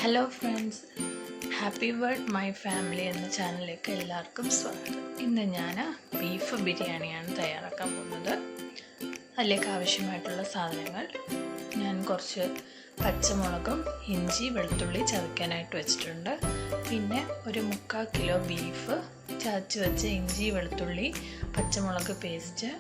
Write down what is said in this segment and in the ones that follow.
Hello friends, happy birth my family എന്ന ചാനലിലേക്ക് എല്ലാവർക്കും സ്വാഗതം. ഇന്ന് ഞാൻ ബീഫ് ബിരിയാണിയാണ് തയ്യാറാക്കാൻ പോകുന്നത്. അതിലേക്ക് ആവശ്യമായിട്ടുള്ള സാധനങ്ങൾ ഞാൻ കുറച്ച് പച്ചമുളകും ഇഞ്ചി വെളുത്തുള്ളി ചതയ്ക്കാനായിട്ട് വെച്ചിട്ടുണ്ട്. പിന്നെ ഒരു 3/4 കിലോ ബീഫ്, ചതച്ച് വെച്ച ഇഞ്ചി വെളുത്തുള്ളി പച്ചമുളക് പേസ്റ്റ്,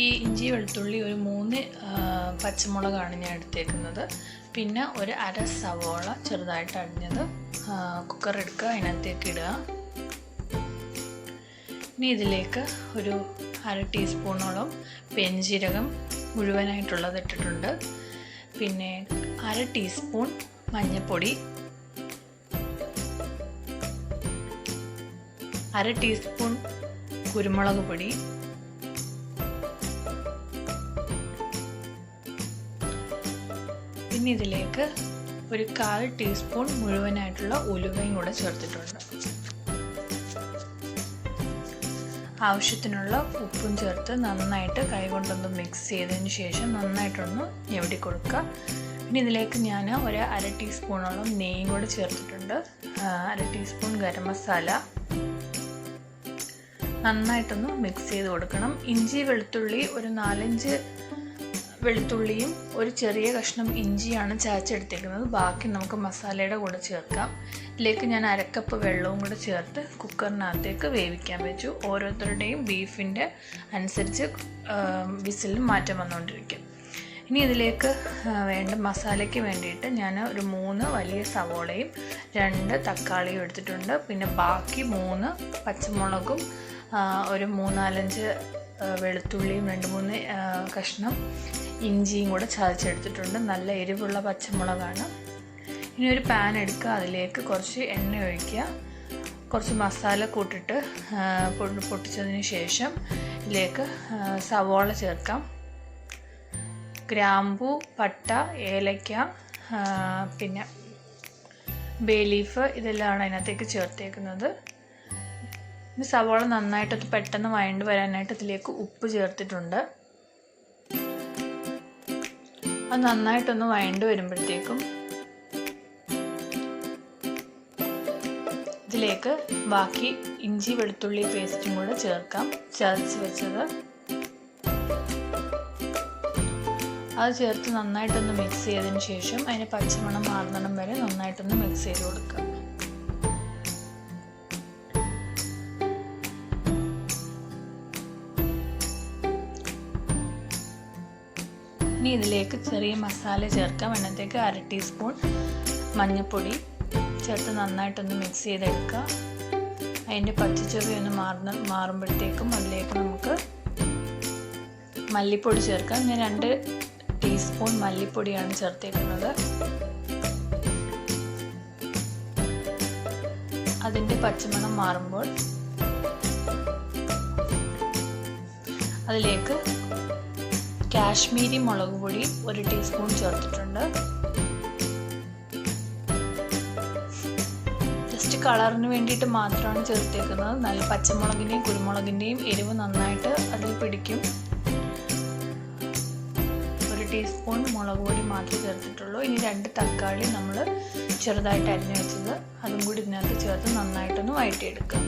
ഈ ഇഞ്ചി വെളുത്തുള്ളി ഒരു 3 പച്ചമുളകാണ് ഞാൻ എടുത്തേക്കുന്നത്. പിന്നെ ഒരു അര സവോള ചെറുതായിട്ട് അരിഞ്ഞത് കുക്കർ എടുക്കുക, അതിനകത്തേക്ക് ഇടുക. ഇനി ഇതിലേക്ക് ഒരു 1/2 ടീസ്പൂണോളം പെരുംജീരകം മുഴുവനായിട്ടുള്ളത് ഇട്ടിട്ടുണ്ട്. പിന്നെ 1/2 ടീസ്പൂൺ മഞ്ഞൾപ്പൊടി, 1/2 ടീസ്പൂൺ കുരുമുളക് പൊടി, പിന്നെ ഇതിലേക്ക് ഒരു 1/4 ടീസ്പൂൺ മുഴുവനായിട്ടുള്ള ഉലുവയും കൂടെ ചേർത്തിട്ടുണ്ട്. ആവശ്യത്തിനുള്ള ഉപ്പും ചേർത്ത് നന്നായിട്ട് കൈകൊണ്ടൊന്ന് മിക്സ് ചെയ്തതിന് ശേഷം നന്നായിട്ടൊന്ന് ഞെവിടി കൊടുക്കുക. പിന്നെ ഇതിലേക്ക് ഞാൻ ഒരു 1/2 ടീസ്പൂണോളം നെയ്യും കൂടെ ചേർത്തിട്ടുണ്ട്. 1/2 ടീസ്പൂൺ ഗരം മസാല, നന്നായിട്ടൊന്ന് മിക്സ് ചെയ്ത് കൊടുക്കണം. ഇഞ്ചി വെളുത്തുള്ളി ഒരു 4-5 വെളുത്തുള്ളിയും ഒരു ചെറിയ കഷ്ണം ഇഞ്ചിയാണ് ചതച്ചെടുത്തേക്കുന്നത്. ബാക്കി നമുക്ക് മസാലയുടെ കൂടെ ചേർക്കാം. ഇതിലേക്ക് ഞാൻ 1/2 കപ്പ് വെള്ളവും കൂടെ ചേർത്ത് കുക്കറിനകത്തേക്ക് വേവിക്കാൻ വെച്ചു. ഓരോരുത്തരുടെയും ബീഫിൻ്റെ അനുസരിച്ച് വിസിലും മാറ്റം വന്നുകൊണ്ടിരിക്കും. ഇനി ഇതിലേക്ക് വേണ്ട മസാലയ്ക്ക് വേണ്ടിയിട്ട് ഞാൻ ഒരു 3 വലിയ സവോളയും 2 തക്കാളിയും എടുത്തിട്ടുണ്ട്. പിന്നെ ബാക്കി 3 പച്ചമുളകും ഒരു 3-4 വെളുത്തുള്ളിയും 2-3 കഷ്ണം ഇഞ്ചിയും കൂടെ ചതച്ചെടുത്തിട്ടുണ്ട്. നല്ല എരിവുള്ള പച്ചമുളകാണ്. ഇനി ഒരു പാൻ എടുക്കുക, അതിലേക്ക് കുറച്ച് എണ്ണ ഒഴിക്കുക. കുറച്ച് മസാല കൂട്ടിട്ട് പൊട്ടിച്ചതിന് ശേഷം ഇതിലേക്ക് സവോള ചേർക്കാം. ഗ്രാമ്പൂ, പട്ട, ഏലക്ക, പിന്നെ ബേ ലീഫ്, ഇതെല്ലാമാണ് അതിനകത്തേക്ക് ചേർത്തേക്കുന്നത്. ഇനി സവോള നന്നായിട്ട് പെട്ടെന്ന് വഴണ്ട് വരാനായിട്ട് ഇതിലേക്ക് ഉപ്പ് ചേർത്തിട്ടുണ്ട്. അത് നന്നായിട്ടൊന്ന് വഴണ്ട് വരുമ്പോഴത്തേക്കും ഇതിലേക്ക് ബാക്കി ഇഞ്ചി വെളുത്തുള്ളി പേസ്റ്റും കൂടെ ചേർക്കാം, ചതച്ച് വെച്ചത്. അത് ചേർത്ത് നന്നായിട്ടൊന്ന് മിക്സ് ചെയ്തതിന് ശേഷം അതിന് പച്ചമണം മാറുന്നിടം വരെ നന്നായിട്ടൊന്ന് മിക്സ് ചെയ്ത് കൊടുക്കുക. ഇനി ഇതിലേക്ക് ചെറിയ മസാല ചേർക്കാം. അതിനകത്തേക്ക് 1/2 ടീസ്പൂൺ മഞ്ഞൾപ്പൊടി ചേർത്ത് നന്നായിട്ടൊന്ന് മിക്സ് ചെയ്തെടുക്കുക. അതിൻ്റെ പച്ചച്ചൊവ ഒന്ന് മാറുമ്പോഴത്തേക്കും അതിലേക്ക് നമുക്ക് മല്ലിപ്പൊടി ചേർക്കാം. ഞാൻ 2 ടീസ്പൂൺ മല്ലിപ്പൊടിയാണ് ചേർത്തേക്കുന്നത്. അതിൻ്റെ പച്ചമണം മാറുമ്പോൾ അതിലേക്ക് കാശ്മീരി മുളക് പൊടി 1 ടീസ്പൂൺ ചേർത്തിട്ടുണ്ട്. ജസ്റ്റ് കളറിന് വേണ്ടിയിട്ട് മാത്രമാണ് ചേർത്തേക്കുന്നത്. നല്ല പച്ചമുളകിൻ്റെയും കുരുമുളകിൻ്റെയും എരിവ് നന്നായിട്ട് അതിൽ പിടിക്കും. 1 ടീസ്പൂൺ മുളക് പൊടി മാത്രമേ ചേർത്തിട്ടുള്ളൂ. ഇനി 2 തക്കാളി നമ്മൾ ചെറുതായിട്ട് അരിഞ്ഞു വെച്ചത് അതും കൂടി ഇതിനകത്ത് ചേർത്ത് നന്നായിട്ടൊന്ന് വഴറ്റിയെടുക്കുക.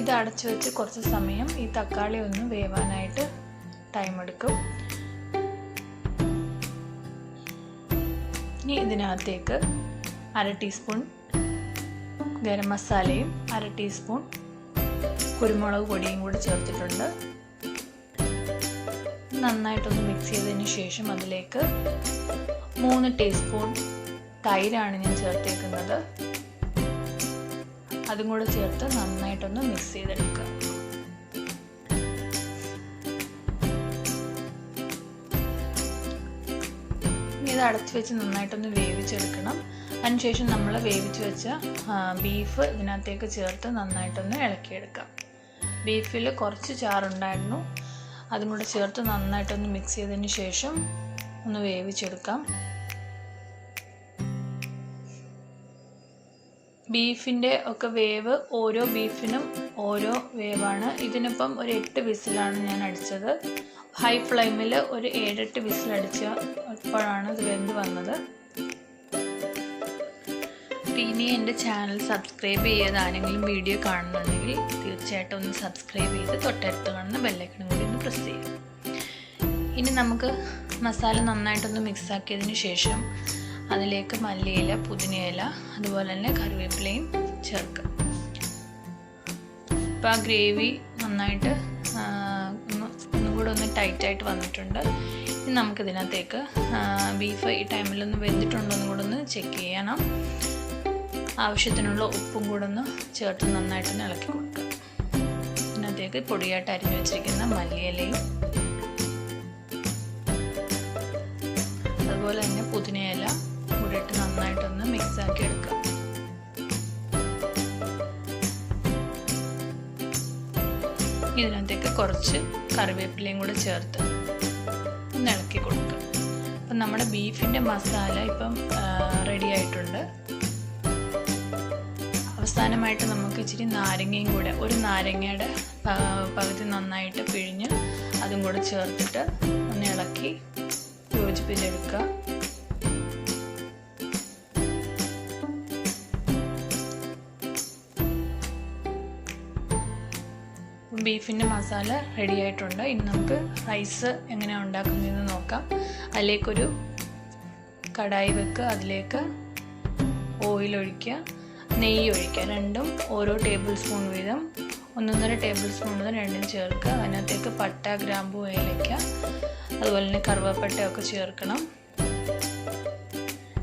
ഇത് അടച്ചു വെച്ച് കുറച്ച് സമയം ഈ തക്കാളി ഒന്ന് വേവാനായിട്ട് ടൈം എടുക്കും. ഇനി ഇതിനകത്തേക്ക് 1/2 ടീസ്പൂൺ ഗരം മസാലയും 1/2 ടീസ്പൂൺ കുരുമുളക് പൊടിയും കൂടി ചേർത്തിട്ടുണ്ട്. നന്നായിട്ടൊന്ന് മിക്സ് ചെയ്തതിന് ശേഷം അതിലേക്ക് 3 ടീസ്പൂൺ തൈരാണ് ഞാൻ ചേർത്തേക്കുന്നത്. അതും കൂടെ ചേർത്ത് നന്നായിട്ടൊന്ന് മിക്സ് ചെയ്തെടുക്കുക. ഇത് അടച്ചു വെച്ച് നന്നായിട്ടൊന്ന് വേവിച്ചെടുക്കണം. അതിനുശേഷം നമ്മൾ വേവിച്ച് വെച്ച ബീഫ് ഇതിനകത്തേക്ക് ചേർത്ത് നന്നായിട്ടൊന്ന് ഇളക്കിയെടുക്കാം. ബീഫിൽ കുറച്ച് ചാറുണ്ടായിരുന്നു, അതും കൂടെ ചേർത്ത് നന്നായിട്ടൊന്ന് മിക്സ് ചെയ്തതിന് ശേഷം ഒന്ന് വേവിച്ചെടുക്കാം. ബീഫിൻ്റെ ഒക്കെ വേവ് ഓരോ ബീഫിനും ഓരോ വേവാണ്. ഇതിനിപ്പം ഒരു 8 വിസിലാണ് ഞാൻ അടിച്ചത്. ഹൈ ഫ്ലെയിമിൽ ഒരു 7-8 വിസിലടിച്ചപ്പോഴാണ് ഇത് വെന്ത് വന്നത്. ഇനി എൻ്റെ ചാനൽ സബ്സ്ക്രൈബ് ചെയ്യാതെ ആരെങ്കിലും വീഡിയോ കാണുന്നുണ്ടെങ്കിൽ തീർച്ചയായിട്ടും ഒന്ന് സബ്സ്ക്രൈബ് ചെയ്ത് തൊട്ടടുത്ത് കാണുന്ന ബെല്ലൈക്കണും കൂടി ഒന്ന് പ്രസ് ചെയ്യാം. ഇനി നമുക്ക് മസാല നന്നായിട്ടൊന്ന് മിക്സാക്കിയതിന് ശേഷം അതിലേക്ക് മല്ലിയില, പുതിനയില, അതുപോലെ തന്നെ കറിവേപ്പിലയും ചേർക്കാം. ഇപ്പോൾ ആ ഗ്രേവി നന്നായിട്ട് ഒന്നുകൂടെ ഒന്ന് ടൈറ്റായിട്ട് വന്നിട്ടുണ്ട്. ഇനി നമുക്കിതിനകത്തേക്ക് ബീഫ് ഈ ടൈമിലൊന്ന് വെന്തിട്ടുണ്ടോ എന്നും കൂടെ ഒന്ന് ചെക്ക് ചെയ്യണം. ആവശ്യത്തിനുള്ള ഉപ്പും കൂടെ ഒന്ന് ചേർത്ത് നന്നായിട്ടൊന്ന് ഇളക്കി കൊടുക്കുക. ഇതിനകത്തേക്ക് പൊടിയായിട്ട് അരിഞ്ഞു വെച്ചിരിക്കുന്ന മല്ലിയിലയും അതുപോലെ തന്നെ പുതിനയില കൂടെ ഇട്ട് നന്നായിട്ടൊന്ന് മിക്സാക്കി എടുക്കുക. ഇതിനകത്തേക്ക് കുറച്ച് കറിവേപ്പിലയും കൂടെ ചേർത്ത് ഒന്ന് ഇളക്കി കൊടുക്കുക. അപ്പം നമ്മുടെ ബീഫിൻ്റെ മസാല ഇപ്പം റെഡി ആയിട്ടുണ്ട്. അവസാനമായിട്ട് നമുക്ക് ഇച്ചിരി നാരങ്ങയും കൂടെ, ഒരു നാരങ്ങയുടെ പകുതി നന്നായിട്ട് പിഴിഞ്ഞ് അതും കൂടെ ചേർത്തിട്ട് ഒന്ന് ഇളക്കി യോജിപ്പിച്ചെടുക്കുക. ബീഫിൻ്റെ മസാല റെഡി ആയിട്ടുണ്ട്. ഇനി നമുക്ക് റൈസ് എങ്ങനെയാണ് ഉണ്ടാക്കുന്നതെന്ന് നോക്കാം. അതിലേക്കൊരു കടായി വെക്കുക, അതിലേക്ക് ഓയിൽ ഒഴിക്കുക, നെയ്യ് ഒഴിക്കുക. രണ്ടും ഓരോ ടേബിൾ സ്പൂൺ വീതം, 1.5 ടേബിൾ സ്പൂൺ വീതം രണ്ടും ചേർക്കുക. അതിനകത്തേക്ക് പട്ട, ഗ്രാമ്പൂ, ഏലക്ക, അതുപോലെ തന്നെ കറുവപ്പട്ടയൊക്കെ ചേർക്കണം.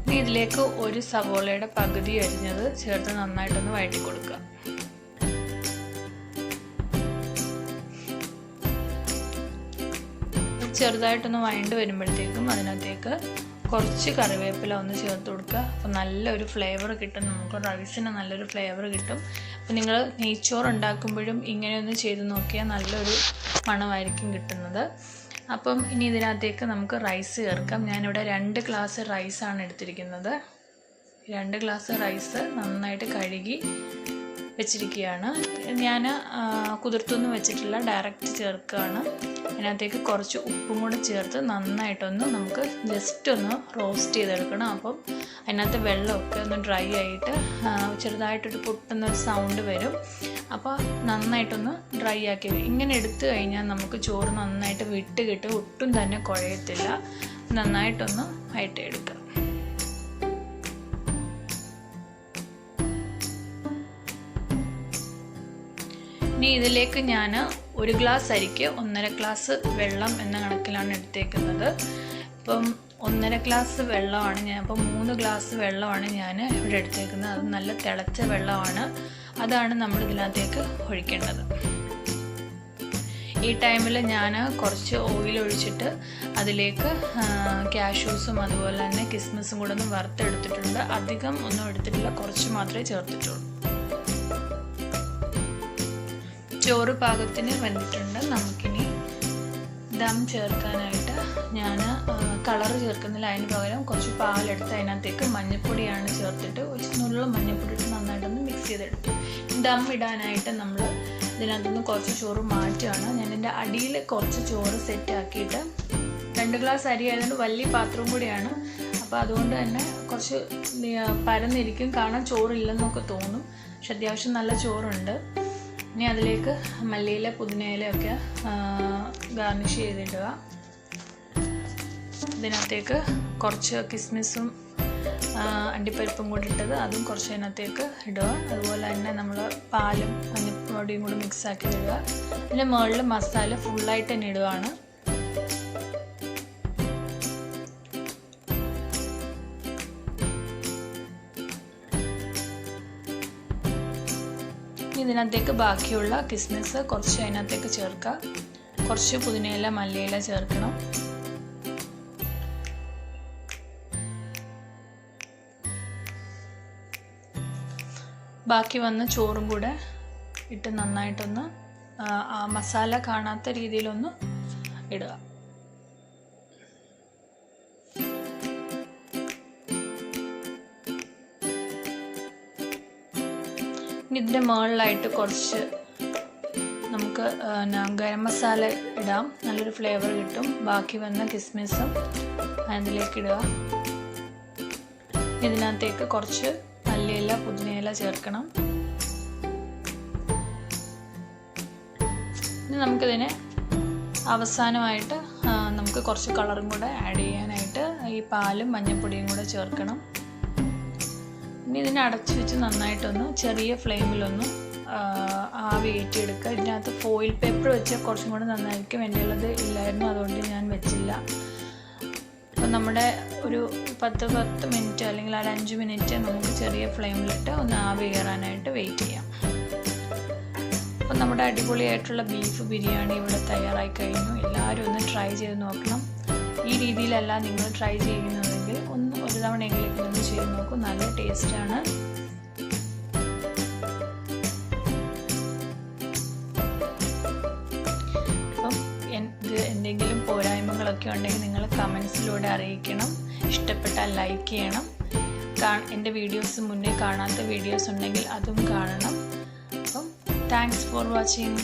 ഇനി ഇതിലേക്ക് ഒരു സവോളയുടെ പകുതി അരിഞ്ഞത് ചേർത്ത് നന്നായിട്ടൊന്ന് വഴറ്റി കൊടുക്കുക. ചെറുതായിട്ടൊന്ന് വഴണ്ട് വരുമ്പോഴത്തേക്കും അതിനകത്തേക്ക് കുറച്ച് കറിവേപ്പില ഒന്ന് ചേർത്ത് കൊടുക്കുക. അപ്പോൾ നല്ലൊരു ഫ്ലേവർ കിട്ടും, നമുക്ക് റൈസിന് നല്ലൊരു ഫ്ലേവർ കിട്ടും. അപ്പോൾ നിങ്ങൾ നെയ്ച്ചോറ് ഉണ്ടാക്കുമ്പോഴും ഇങ്ങനെയൊന്ന് ചെയ്ത് നോക്കിയാൽ നല്ലൊരു മണമായിരിക്കും കിട്ടുന്നത്. അപ്പം ഇനി ഇതിനകത്തേക്ക് നമുക്ക് റൈസ് ചേർക്കാം. ഞാനിവിടെ 2 ഗ്ലാസ് റൈസാണ് എടുത്തിരിക്കുന്നത്. 2 ഗ്ലാസ് റൈസ് നന്നായിട്ട് കഴുകി വെച്ചിരിക്കുകയാണ്. ഞാൻ കുതിർത്തൊന്നും വെച്ചിട്ടില്ല, ഡയറക്റ്റ് ചേർക്കുകയാണ്. അതിനകത്തേക്ക് കുറച്ച് ഉപ്പും കൂടെ ചേർത്ത് നന്നായിട്ടൊന്ന് നമുക്ക് ജസ്റ്റ് ഒന്ന് റോസ്റ്റ് ചെയ്തെടുക്കണം. അപ്പം അതിനകത്ത് വെള്ളമൊക്കെ ഒന്ന് ഡ്രൈ ആയിട്ട് ചെറുതായിട്ടൊരു പൊട്ടുന്നൊരു സൗണ്ട് വരും. അപ്പോൾ നന്നായിട്ടൊന്ന് ഡ്രൈ ആക്കി ഇങ്ങനെ എടുത്തു കഴിഞ്ഞാൽ നമുക്ക് ചോറ് നന്നായിട്ട് വിട്ട് കിട്ടും, ഒട്ടും തന്നെ കുഴയത്തില്ല. നന്നായിട്ടൊന്ന് വഴറ്റിയെടുക്കുക. ഇനി ഇതിലേക്ക് ഞാൻ 1 ഗ്ലാസ് അരിക്ക് 1.5 ഗ്ലാസ് വെള്ളം എന്ന കണക്കിലാണ് എടുത്തേക്കുന്നത്. ഇപ്പം 1.5 ഗ്ലാസ് വെള്ളമാണ് ഞാൻ, അപ്പം 3 ഗ്ലാസ് വെള്ളമാണ് ഞാൻ ഇവിടെ എടുത്തേക്കുന്നത്. അത് നല്ല തിളച്ച വെള്ളമാണ്, അതാണ് നമ്മൾ ഇതിനകത്തേക്ക് ഒഴിക്കേണ്ടത്. ഈ ടൈമിൽ ഞാൻ കുറച്ച് ഓയിൽ ഒഴിച്ചിട്ട് അതിലേക്ക് കാഷ്യൂസും അതുപോലെ തന്നെ കിസ്മിസും കൂടെ ഒന്ന് വറുത്തെടുത്തിട്ടുണ്ട്. അധികം ഒന്നും എടുത്തിട്ടില്ല, കുറച്ച് മാത്രമേ ചേർത്തിട്ടുള്ളൂ. ചോറ് പാകത്തിന് വെന്തിട്ടുണ്ട്. നമുക്കിനി ദം ചേർക്കാനായിട്ട് ഞാൻ കളർ ചേർക്കുന്നില്ല, അതിന് പകരം കുറച്ച് പാലെടുത്ത് അതിനകത്തേക്ക് മഞ്ഞൾപ്പൊടിയാണ് ചേർത്തിട്ട് ഒരു നുള്ള മഞ്ഞൾപ്പൊടി ഇട്ട് നന്നായിട്ടൊന്ന് മിക്സ് ചെയ്തെടുത്തു. ദം ഇടാനായിട്ട് നമ്മൾ ഇതിനകത്തുനിന്ന് കുറച്ച് ചോറ് മാറ്റുകയാണ്. ഞാൻ എൻ്റെ അടിയിൽ കുറച്ച് ചോറ് സെറ്റാക്കിയിട്ട്, 2 ഗ്ലാസ് അരി ആയതുകൊണ്ട് വലിയ പാത്രവും കൂടിയാണ്, അപ്പോൾ അതുകൊണ്ട് തന്നെ കുറച്ച് പരന്നിരിക്കും, കാണാൻ ചോറില്ലെന്നൊക്കെ തോന്നും, പക്ഷെ അത്യാവശ്യം നല്ല ചോറുണ്ട്. ഇനി അതിലേക്ക് മല്ലിയില, പുതിനയിലയൊക്കെ ഗാർണിഷ് ചെയ്തിടുക. ഇതിനകത്തേക്ക് കുറച്ച് കിസ്മിസും അണ്ടിപ്പരിപ്പും കൂടി ഇട്ടത് അതും കുറച്ച് അതിനകത്തേക്ക് ഇടുക. അതുപോലെ തന്നെ നമ്മൾ പാലും മഞ്ഞൾപ്പൊടിയും കൂടി മിക്സാക്കി ഇടുക. പിന്നെ മുകളിൽ മസാല ഫുള്ളായിട്ട് തന്നെ ഇടുകയാണ്. ഇതിനകത്തേക്ക് ബാക്കിയുള്ള കിസ്മിസ് കുറച്ച് അതിനകത്തേക്ക് ചേർക്കുക. കുറച്ച് പുതിനയില, മല്ലിയില ചേർക്കണം. ബാക്കി വന്ന ചോറും കൂടെ ഇട്ട് നന്നായിട്ടൊന്ന് മസാല കാണാത്ത രീതിയിലൊന്ന് ഇടുക. ഇതിൻ്റെ മുകളിലായിട്ട് കുറച്ച് നമുക്ക് ഗരം മസാല ഇടാം, നല്ലൊരു ഫ്ലേവർ കിട്ടും. ബാക്കി വന്ന കിസ്മിസും അതിലേക്ക് ഇടുക. ഇതിനകത്തേക്ക് കുറച്ച് മല്ലിയില പുതിനയില ചേർക്കണം. ഇനി നമുക്കിതിനെ അവസാനമായിട്ട് നമുക്ക് കുറച്ച് കളറും കൂടെ ആഡ് ചെയ്യാനായിട്ട് ഈ പാലും മഞ്ഞൾപ്പൊടിയും കൂടെ ചേർക്കണം. ഇനി ഇതിനെ അടച്ചു വെച്ച് നന്നായിട്ടൊന്ന് ചെറിയ ഫ്ലെയിമിലൊന്ന് ആവി കയറ്റിയെടുക്കുക. ഇതിനകത്ത് ഫോയിൽ പേപ്പർ വെച്ചാൽ കുറച്ചും കൂടെ നന്നായിരിക്കും. എൻ്റെ ഉള്ളത് ഇല്ലായിരുന്നു, അതുകൊണ്ട് ഞാൻ വെച്ചില്ല. അപ്പം നമ്മുടെ ഒരു 10 മിനിറ്റ് അല്ലെങ്കിൽ ഒരു 5 മിനിറ്റ് നമുക്ക് ചെറിയ ഫ്ലെയിമിലിട്ട് ഒന്ന് ആവി കയറാനായിട്ട് വെയിറ്റ് ചെയ്യാം. അപ്പം നമ്മുടെ അടിപൊളിയായിട്ടുള്ള ബീഫ് ബിരിയാണി ഇവിടെ തയ്യാറായി കഴിഞ്ഞു. എല്ലാവരും ഒന്ന് ട്രൈ ചെയ്ത് നോക്കണം. ഈ രീതിയിലല്ല നിങ്ങൾ ട്രൈ ചെയ്യുന്നതെങ്കിൽ ഒരു തവണയെങ്കിലും ഒന്ന് ചെയ്ത് നോക്കൂ, നല്ല ടേസ്റ്റാണ്. അപ്പം എന്തെങ്കിലും പോരായ്മകളൊക്കെ ഉണ്ടെങ്കിൽ നിങ്ങൾ കമൻസിലൂടെ അറിയിക്കണം. ഇഷ്ടപ്പെട്ടാൽ ലൈക്ക് ചെയ്യണം. എൻ്റെ വീഡിയോസ് മുന്നേ കാണാത്ത വീഡിയോസ് ഉണ്ടെങ്കിൽ അതും കാണണം. അപ്പം താങ്ക്സ് ഫോർ വാച്ചിങ്.